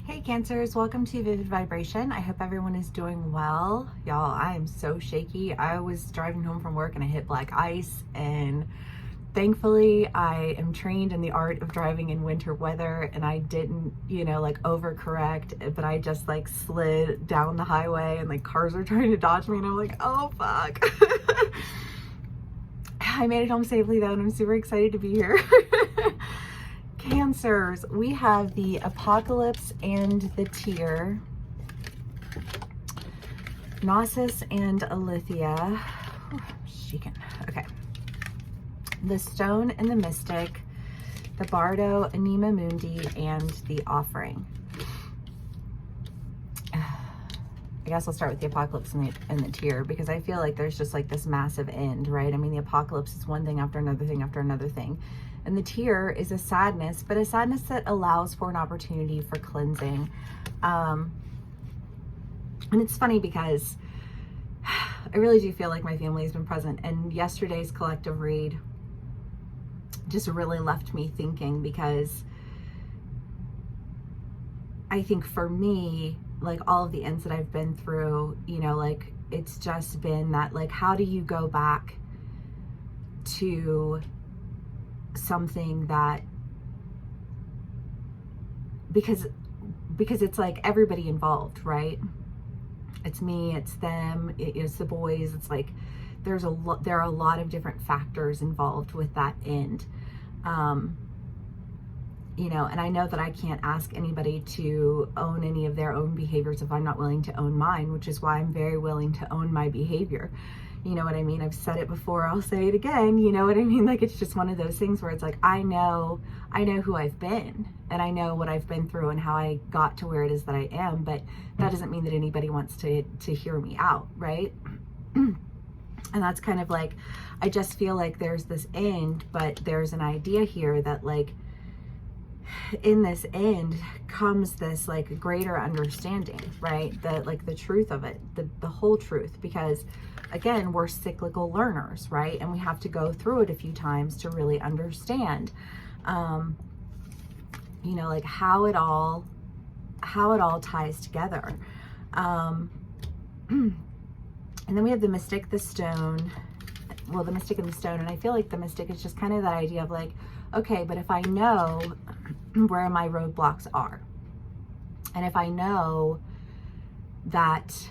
Hey Cancers, welcome to Vivid Vibration. I hope everyone is doing well. Y'all, I am so shaky. I was driving home from work and I hit black ice, and thankfully I am trained in the art of driving in winter weather, and I didn't, like overcorrect, but I just like slid down the highway and like cars were trying to dodge me and I'm like, oh fuck. I made it home safely though, and I'm super excited to be here. Cancers, we have the Apocalypse and the Tear, Gnosis and Alethea. Shaking. Okay. The Stone and the Mystic, the Bardo, Anima Mundi, and the Offering. I guess I'll start with the Apocalypse and the Tear, because I feel like there's just like this massive end, right? I mean, the Apocalypse is one thing after another thing after another thing. And the Tear is a sadness, but a sadness that allows for an opportunity for cleansing. And it's funny because I really do feel like my family has been present. And yesterday's collective read just really left me thinking, because I think for me, like all of the ends that I've been through, like it's just been that, like, how do you go back to something that, because it's like everybody involved, right? It's me, it's them, it's the boys. It's like there are a lot of different factors involved with that end. And I know that I can't ask anybody to own any of their own behaviors if I'm not willing to own mine, which is why I'm very willing to own my behavior. You know what I mean? I've said it before, I'll say it again. You know what I mean? Like, it's just one of those things where it's like, I know who I've been, and I know what I've been through and how I got to where it is that I am, but that doesn't mean that anybody wants to hear me out, right? And that's kind of like, I just feel like there's this end, but there's an idea here that, like, in this end comes this like greater understanding, right? The truth of it, the whole truth, because again, we're cyclical learners, right? And we have to go through it a few times to really understand, like how it all ties together. And then we have the Mystic, the Stone. Well, the Mystic and the Stone. And I feel like the Mystic is just kind of that idea of like, okay, but if I know where my roadblocks are, and if I know that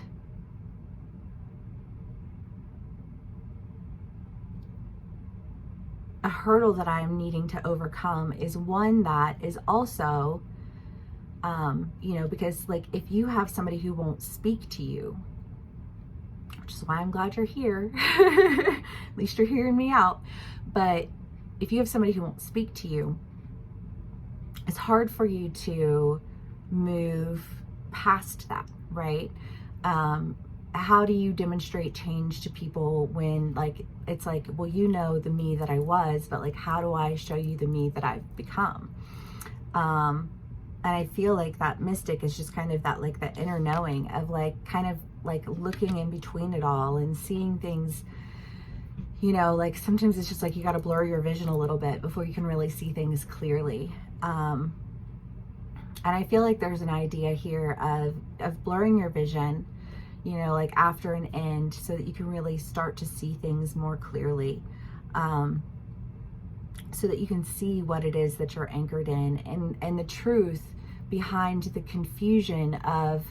a hurdle that I am needing to overcome is one that is also, because like if you have somebody who won't speak to you, which is why I'm glad you're here, at least you're hearing me out, but if you have somebody who won't speak to you, it's hard for you to move past that, right? How do you demonstrate change to people when, like, it's like, well, the me that I was, but like, how do I show you the me that I've become? And I feel like that Mystic is just kind of that, like, the inner knowing of like, kind of like looking in between it all and seeing things, like sometimes it's just like you got to blur your vision a little bit before you can really see things clearly. And I feel like there's an idea here of blurring your vision, like after an end, so that you can really start to see things more clearly, so that you can see what it is that you're anchored in, and the truth behind the confusion of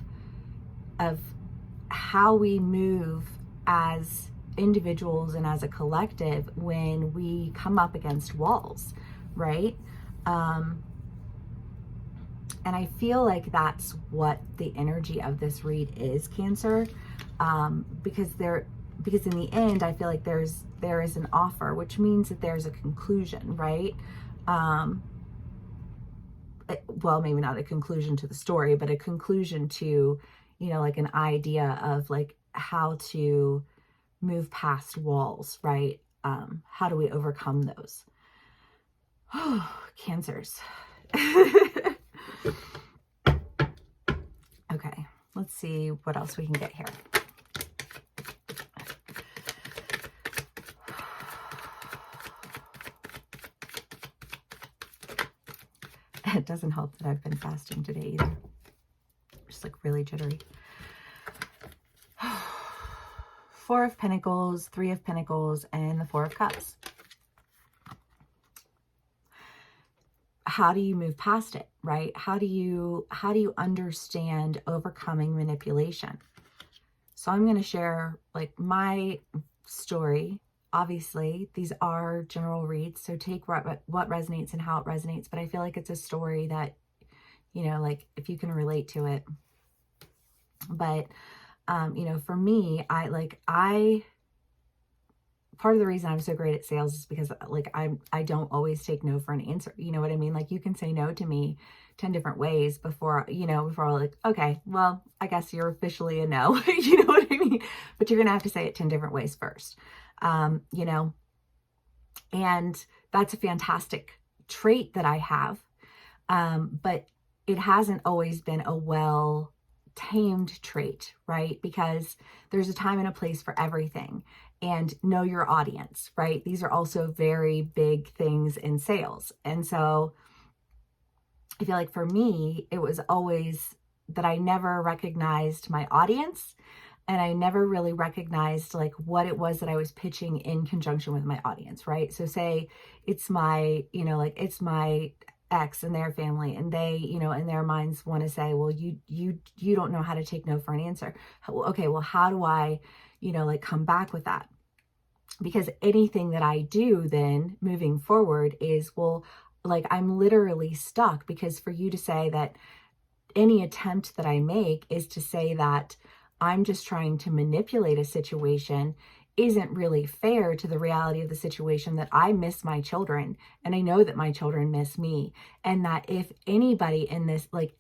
how we move as individuals and as a collective when we come up against walls, right? And I feel like that's what the energy of this read is, Cancer, because in the end, I feel like there is an offer, which means that there's a conclusion, right? Well, maybe not a conclusion to the story, but a conclusion to, like an idea of like how to move past walls, right? How do we overcome those? Oh, Cancers. Okay, let's see what else we can get here. It doesn't help that I've been fasting today either. just like really jittery. Four of Pentacles, Three of Pentacles, and the Four of Cups. How do you move past it, right? How do you understand overcoming manipulation? So I'm going to share like my story. Obviously, these are general reads, so take what resonates and how it resonates. But I feel like it's a story that, you know, like if you can relate to it. But, you know, for me, part of the reason I'm so great at sales is because like I don't always take no for an answer. You know what I mean? Like you can say no to me 10 different ways before I'm like, okay, well, I guess you're officially a no. You know what I mean? But you're going to have to say it 10 different ways first. You know, and that's a fantastic trait that I have. But it hasn't always been a well tamed trait, right? Because there's a time and a place for everything. And know your audience, right? These are also very big things in sales. And so I feel like for me, it was always that I never recognized my audience, and I never really recognized like what it was that I was pitching in conjunction with my audience, right? So say it's my, you know, like it's my ex and their family, and they, you know, in their minds want to say, well, you don't know how to take no for an answer. Okay, well, how do I, you know, like come back with that? Because anything that I do then moving forward is, well, like I'm literally stuck, because for you to say that any attempt that I make is to say that I'm just trying to manipulate a situation isn't really fair to the reality of the situation, that I miss my children, and I know that my children miss me, and that if anybody in this, like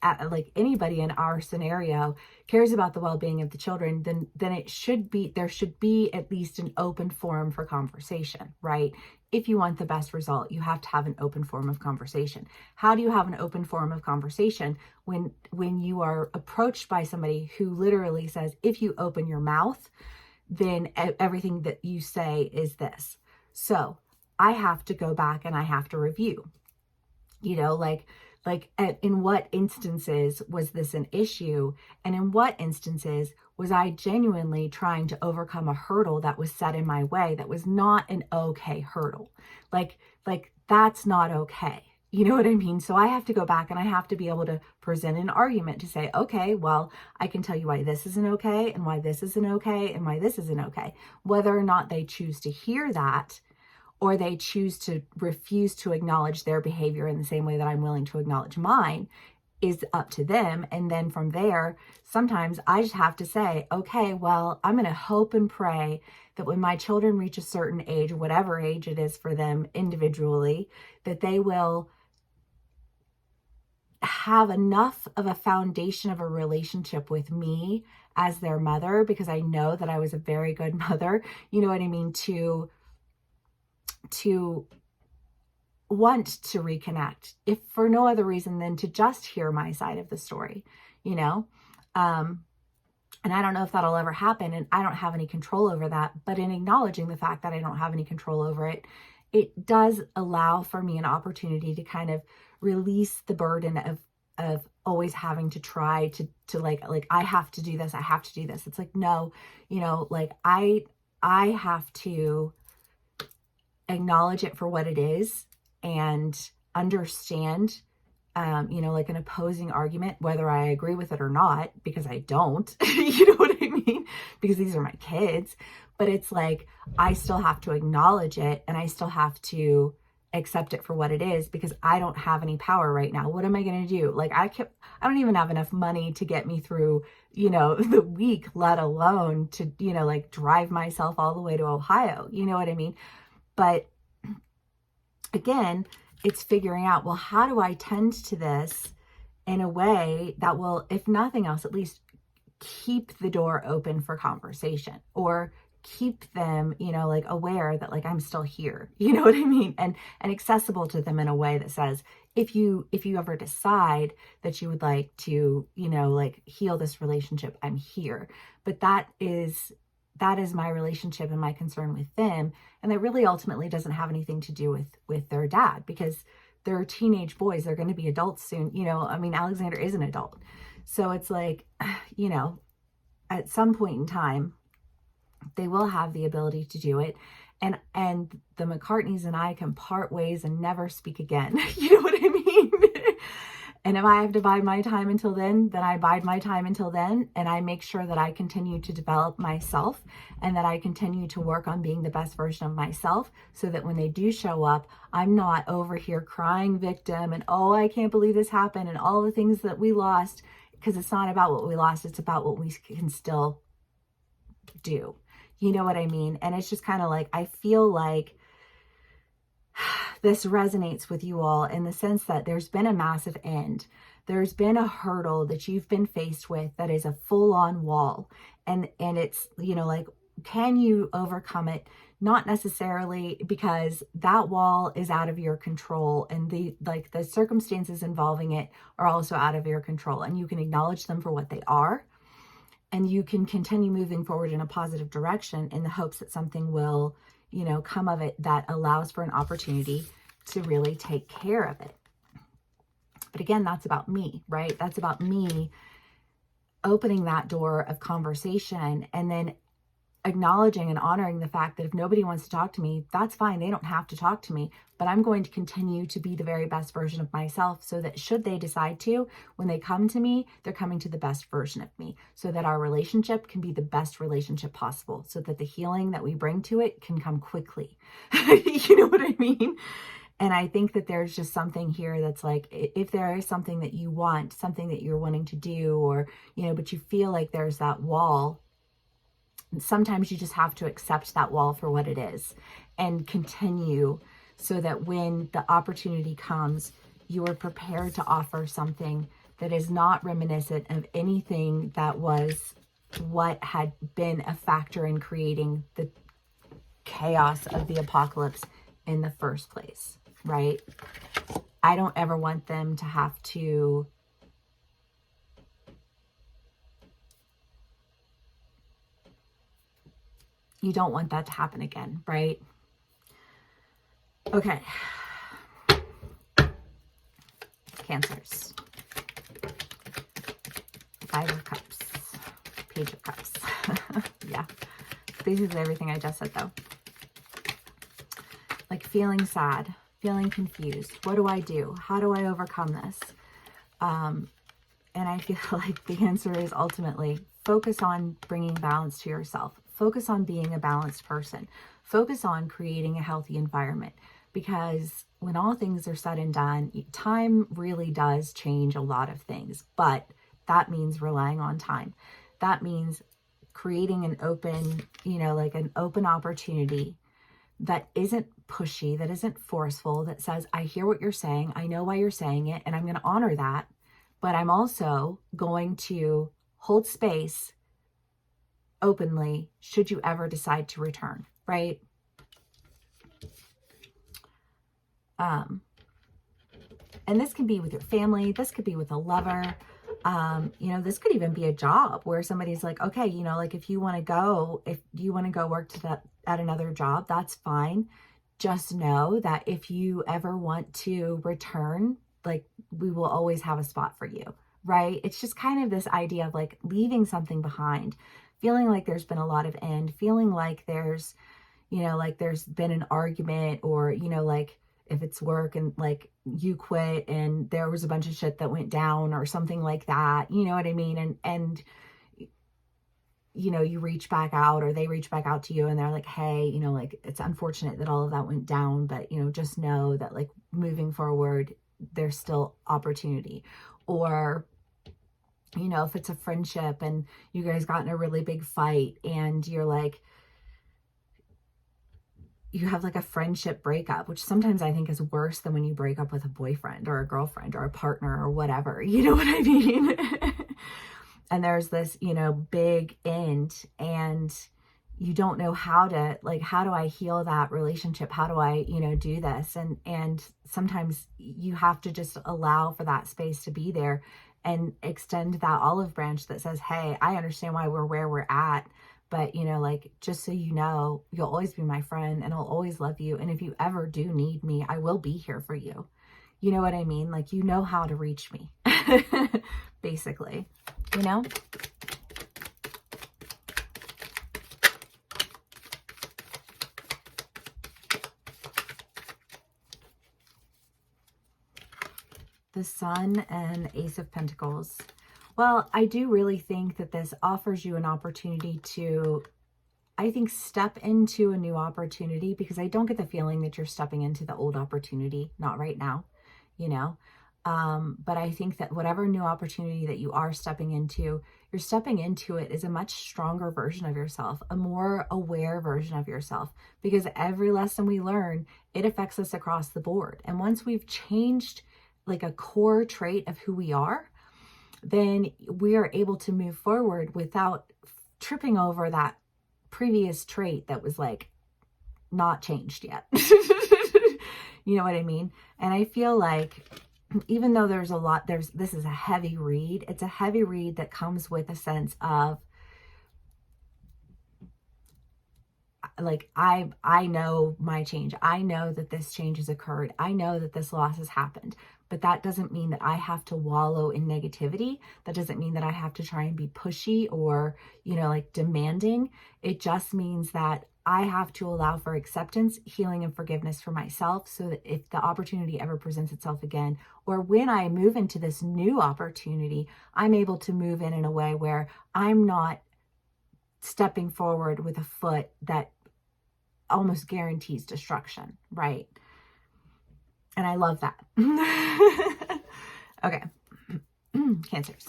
anybody in our scenario cares about the well-being of the children, then there should be at least an open forum for conversation, right? If you want the best result, you have to have an open forum of conversation. How do you have an open forum of conversation when you are approached by somebody who literally says, if you open your mouth, then everything that you say is this? So I have to go back and I have to review, you know, like in what instances was this an issue? And in what instances was I genuinely trying to overcome a hurdle that was set in my way that was not an okay hurdle? Like that's not okay. You know what I mean? So I have to go back and I have to be able to present an argument to say, okay, well, I can tell you why this isn't okay, and why this isn't okay, and why this isn't okay. Whether or not they choose to hear that, or they choose to refuse to acknowledge their behavior in the same way that I'm willing to acknowledge mine, is up to them. And then from there, sometimes I just have to say, okay, well, I'm going to hope and pray that when my children reach a certain age, whatever age it is for them individually, that they will have enough of a foundation of a relationship with me as their mother, because I know that I was a very good mother, you know what I mean, to want to reconnect, if for no other reason than to just hear my side of the story, you know? And I don't know if that'll ever happen, and I don't have any control over that, but in acknowledging the fact that I don't have any control over it, it does allow for me an opportunity to kind of release the burden of always having to try to like I have to do this, I have to do this. It's like, no, you know, like I have to acknowledge it for what it is and understand, you know, like an opposing argument, whether I agree with it or not, because I don't, you know what I mean? Because these are my kids. But it's like, I still have to acknowledge it, and I still have to accept it for what it is, because I don't have any power right now. What am I going to do? Like, I don't even have enough money to get me through, you know, the week, let alone to, you know, like drive myself all the way to Ohio. You know what I mean? But again, it's figuring out, well, how do I tend to this in a way that will, if nothing else, at least keep the door open for conversation, or keep them, you know, like aware that like I'm still here, you know what I mean? And accessible to them in a way that says, if you ever decide that you would like to, you know, like heal this relationship, I'm here. But that is my relationship and my concern with them. And that really ultimately doesn't have anything to do with their dad, because they're teenage boys. They're going to be adults soon. You know, I mean, Alexander is an adult. So it's like, you know, at some point in time, they will have the ability to do it. And the McCartneys and I can part ways and never speak again. You know what I mean? And if I have to bide my time until then I bide my time until then. And I make sure that I continue to develop myself and that I continue to work on being the best version of myself so that when they do show up, I'm not over here crying victim and, oh, I can't believe this happened and all the things that we lost, because it's not about what we lost. It's about what we can still do. You know what I mean? And it's just kind of like, I feel like this resonates with you all in the sense that there's been a massive end. There's been a hurdle that you've been faced with that is a full-on wall. And it's, you know, like, can you overcome it? Not necessarily, because that wall is out of your control, and the circumstances involving it are also out of your control, and you can acknowledge them for what they are. And you can continue moving forward in a positive direction in the hopes that something will, you know, come of it that allows for an opportunity to really take care of it. But again, that's about me, right? That's about me opening that door of conversation and then acknowledging and honoring the fact that if nobody wants to talk to me, that's fine. They don't have to talk to me, but I'm going to continue to be the very best version of myself so that should they decide to, when they come to me, they're coming to the best version of me so that our relationship can be the best relationship possible, so that the healing that we bring to it can come quickly. You know what I mean? And I think that there's just something here that's like, if there is something that you want, something that you're wanting to do, or, you know, but you feel like there's that wall, sometimes you just have to accept that wall for what it is and continue so that when the opportunity comes, you are prepared to offer something that is not reminiscent of anything that was what had been a factor in creating the chaos of the apocalypse in the first place, right? I don't ever want them to have to you don't want that to happen again, right? Okay. Cancers. Five of Cups. Page of Cups. Yeah. Basically everything I just said though. Like feeling sad, feeling confused. What do I do? How do I overcome this? And I feel like the answer is ultimately focus on bringing balance to yourself. Focus on being a balanced person. Focus on creating a healthy environment, because when all things are said and done, time really does change a lot of things, but that means relying on time. That means creating an open, you know, like an open opportunity that isn't pushy, that isn't forceful, that says, I hear what you're saying. I know why you're saying it, and I'm going to honor that, but I'm also going to hold space openly should you ever decide to return, right? And this can be with your family, this could be with a lover, you know, this could even be a job where somebody's like, okay, you know, like if you want to go work at another job, that's fine. Just know that if you ever want to return, like we will always have a spot for you, right? It's just kind of this idea of like leaving something behind, feeling like there's been a lot of end, feeling like there's, you know, like there's been an argument, or, you know, like if it's work and like you quit and there was a bunch of shit that went down or something like that, you know what I mean? And, you know, you reach back out or they reach back out to you and they're like, hey, you know, like it's unfortunate that all of that went down, but, you know, just know that like moving forward, there's still opportunity. Or, you know, if it's a friendship and you guys got in a really big fight and you're like, you have like a friendship breakup, which sometimes I think is worse than when you break up with a boyfriend or a girlfriend or a partner or whatever, you know what I mean? And there's this, you know, big end and you don't know how to, like, how do I heal that relationship? How do I, you know, do this? And sometimes you have to just allow for that space to be there and extend that olive branch that says, hey, I understand why we're where we're at, but, you know, like, just so you know, you'll always be my friend and I'll always love you. And if you ever do need me, I will be here for you. You know what I mean? Like, you know how to reach me, basically, you know? The Sun and Ace of Pentacles. Well, I do really think that this offers you an opportunity to, I think, step into a new opportunity, because I don't get the feeling that you're stepping into the old opportunity, not right now, you know. But I think that whatever new opportunity that you are stepping into, you're stepping into it as a much stronger version of yourself, a more aware version of yourself, because every lesson we learn, it affects us across the board. And once we've changed like a core trait of who we are, then we are able to move forward without tripping over that previous trait that was like not changed yet. You know what I mean? And I feel like even though there's a lot, this is a heavy read. It's a heavy read that comes with a sense of like, I know my change. I know that this change has occurred. I know that this loss has happened, but that doesn't mean that I have to wallow in negativity. That doesn't mean that I have to try and be pushy or, you know, like demanding. It just means that I have to allow for acceptance, healing, and forgiveness for myself, so that if the opportunity ever presents itself again, or when I move into this new opportunity, I'm able to move in a way where I'm not stepping forward with a foot that almost guarantees destruction, right? And I love that. Okay. Cancers.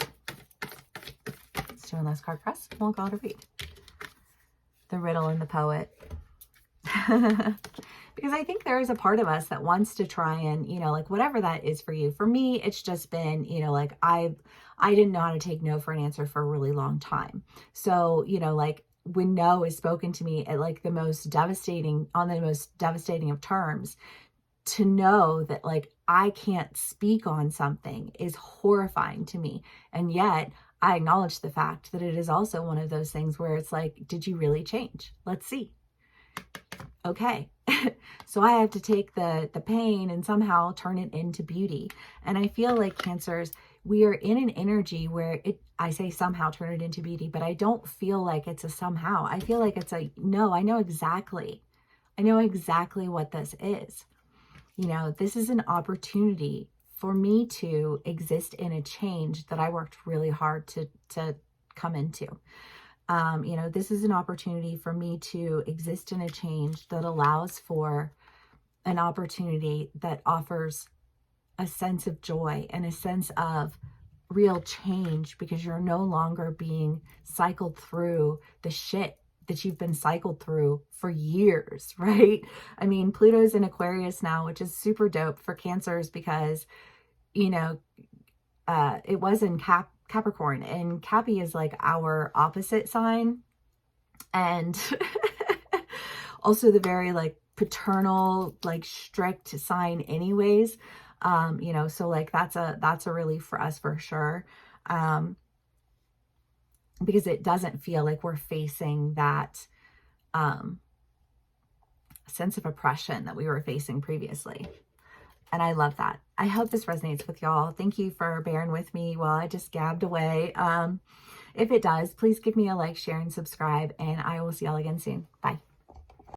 Let's do one last card press. We'll call it a read. The Riddle and the Poet. Because I think there is a part of us that wants to try and, you know, like whatever that is for you. For me, it's just been, you know, like I didn't know how to take no for an answer for a really long time. So, you know, like when no is spoken to me at like the most devastating, on the most devastating of terms, to know that like I can't speak on something is horrifying to me. And yet I acknowledge the fact that it is also one of those things where it's like, did you really change? Let's see. Okay. So I have to take the pain and somehow turn it into beauty. And I feel like Cancers, we are in an energy where I say somehow turn it into beauty, but I don't feel like it's a somehow. I feel like it's a, no, I know exactly what this is. You know, this is an opportunity for me to exist in a change that I worked really hard to come into. You know, this is an opportunity for me to exist in a change that allows for an opportunity that offers a sense of joy and a sense of real change, because you're no longer being cycled through the shit that you've been cycled through for years, right? I mean, Pluto's in Aquarius now, which is super dope for Cancers because, you know, it was in Capricorn, and Cappy is like our opposite sign, and also the very like paternal, like strict sign anyways. You know, so like that's a relief for us for sure. Because it doesn't feel like we're facing that sense of oppression that we were facing previously. And I love that. I hope this resonates with y'all. Thank you for bearing with me while I just gabbed away. If it does, please give me a like, share, and subscribe, and I will see y'all again soon. Bye.